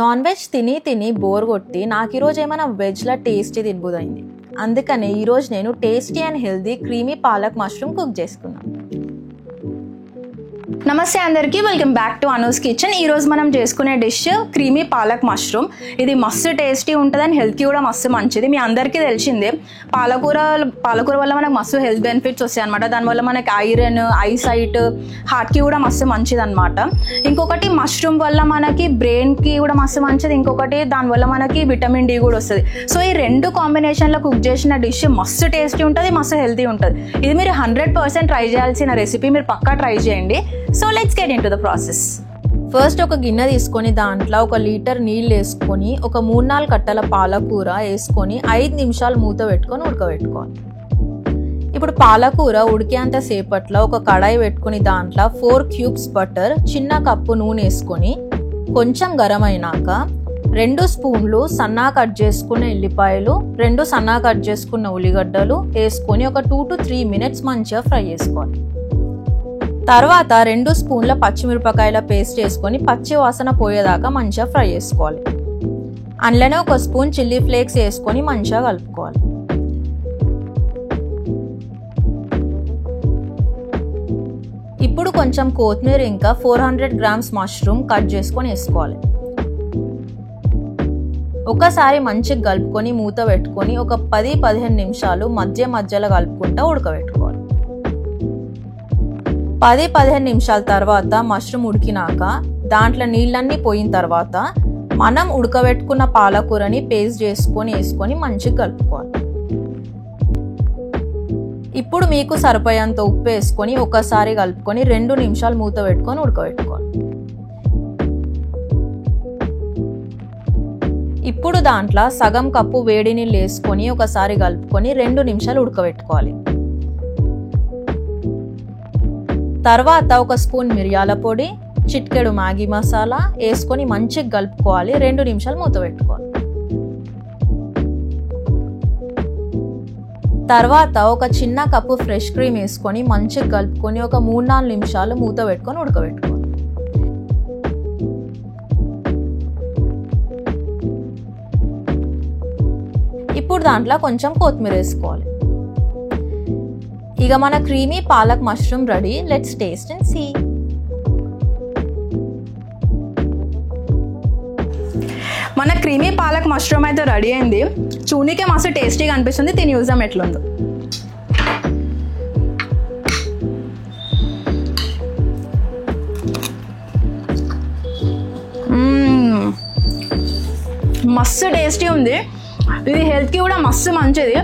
Non veg తిని bore కొట్టి నాకు ఈరోజు ఏమైనా వెజ్లో టేస్టీ తినబుదైంది. అందుకనే ఈరోజు నేను tasty and healthy creamy palak mushroom cook చేసుకున్నాను. నమస్తే అందరికీ, welcome back to Anu's kitchen. ఈరోజు మనం చేసుకునే డిష్ క్రీమీ పాలక్ మష్రూమ్. ఇది మస్తు టేస్టీ ఉంటుంది అండ్ హెల్త్కి కూడా మస్తు మంచిది. మీ అందరికీ తెలిసిందే పాలకూర వల్ల మనకు మస్తు హెల్త్ బెనిఫిట్స్ వస్తాయి అనమాట. దానివల్ల మనకి ఐరన్, ఐసైట్, హార్ట్కి కూడా మస్తు మంచిది అనమాట. ఇంకొకటి మష్రూమ్ వల్ల మనకి బ్రెయిన్కి కూడా మస్తు మంచిది. ఇంకొకటి దానివల్ల మనకి విటమిన్ డి కూడా వస్తుంది. సో ఈ రెండు కాంబినేషన్లో కుక్ చేసిన డిష్ మస్తు టేస్టీ ఉంటుంది, మస్తు హెల్తీ ఉంటుంది. ఇది మీరు 100% ట్రై చేయాల్సిన రెసిపీ. మీరు పక్కా ట్రై చేయండి. So let's get into the process. First ఒక గిన్నె తీసుకొని దాంట్లో 1 లీటర్ నీళ్ళు వేసుకొని ఒక 3-4 కట్టల పాలకూర వేసుకొని 5 నిమిషాలు మూత పెట్టుకొని ఉడకబెట్టుకోవాలి. ఇప్పుడు పాలకూర ఉడికేంత సేపట్లో ఒక కడాయి పెట్టుకుని దాంట్లో 4 క్యూబ్స్ బటర్, చిన్న కప్పు నూనె వేసుకొని కొంచెం గరం అయినాక 2 స్పూన్లు సన్నా కట్ చేసుకున్న ఎల్లిపాయలు, 2 సన్నా కట్ చేసుకున్న ఉల్లిగడ్డలు వేసుకొని ఒక 2 to 3 minutes మంచిగా ఫ్రై చేసుకోవాలి. తర్వాత 2 స్పూన్ల పచ్చిమిరపకాయల పేస్ట్ వేసుకొని పచ్చి వాసన పోయేదాకా మంచిగా ఫ్రై చేసుకోవాలి. అందులోనే 1 స్పూన్ చిల్లీ ఫ్లేక్స్ వేసుకొని మంచిగా కలుపుకోవాలి. ఇప్పుడు కొంచెం కొత్తిమీర ఇంకా 400 గ్రామ్స్ మష్రూమ్ కట్ చేసుకొని వేసుకోవాలి. ఒకసారి మంచిగా కలుపుకొని మూత పెట్టుకొని ఒక 10-15 నిమిషాలు మధ్యలో కలుపుకుంటూ ఉడకబెట్టుకోవాలి. 10-15 నిమిషాల తర్వాత మష్రూమ్ ఉడికినాక దాంట్లో నీళ్ళన్నీ పోయిన తర్వాత మనం ఉడకబెట్టుకున్న పాలకూరని పేస్ట్ చేసుకొని వేసుకొని మంచిగా కలుపుకోవాలి. ఇప్పుడు మీకు సరిపోయేంత ఉప్పు వేసుకొని ఒకసారి కలుపుకొని 2 నిమిషాలు మూత పెట్టుకొని ఉడకబెట్టుకోవాలి. ఇప్పుడు దాంట్లో సగం కప్పు వేడి నీళ్ళు వేసుకొని ఒకసారి కలుపుకొని 2 నిమిషాలు ఉడకబెట్టుకోవాలి. తర్వాత 1 స్పూన్ మిరియాల పొడి, చిటికెడు మ్యాగీ మసాలా వేసుకొని మంచిగా కలుపుకోవాలి. 2 నిమిషాలు మూత పెట్టుకోవాలి. తర్వాత ఒక చిన్న కప్పు ఫ్రెష్ క్రీమ్ వేసుకొని మంచిగా కలుపుకొని ఒక 3-4 నిమిషాలు మూత పెట్టుకొని ఉడకబెట్టుకోవాలి. ఇప్పుడు దాంట్లో కొంచెం కొత్తిమీర వేసుకోవాలి. ఇక మన creamy palak mushroom ready. Let's taste and see. మన క్రీమీ పాలక్ మష్రూమ్ అయితే రెడీ అయింది. చూనికే మస్తు టేస్టీగా అనిపిస్తుంది. తిని చూద్దాం ఎట్లుందో. మస్తు టేస్టీ ఉంది. ఇది హెల్త్కి కూడా మస్తు మంచిది.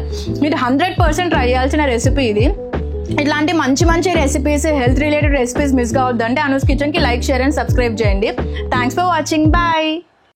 మీరు 100% ట్రై చేయాల్సిన రెసిపీ ఇది. ఇట్లాంటి మంచి recipes, health related recipes miss కావద్దంటే అనూస్ కిచెన్కి లైక్, షేర్ అండ్ సబ్స్క్రైబ్ చేయండి. Thanks for watching. బాయ్.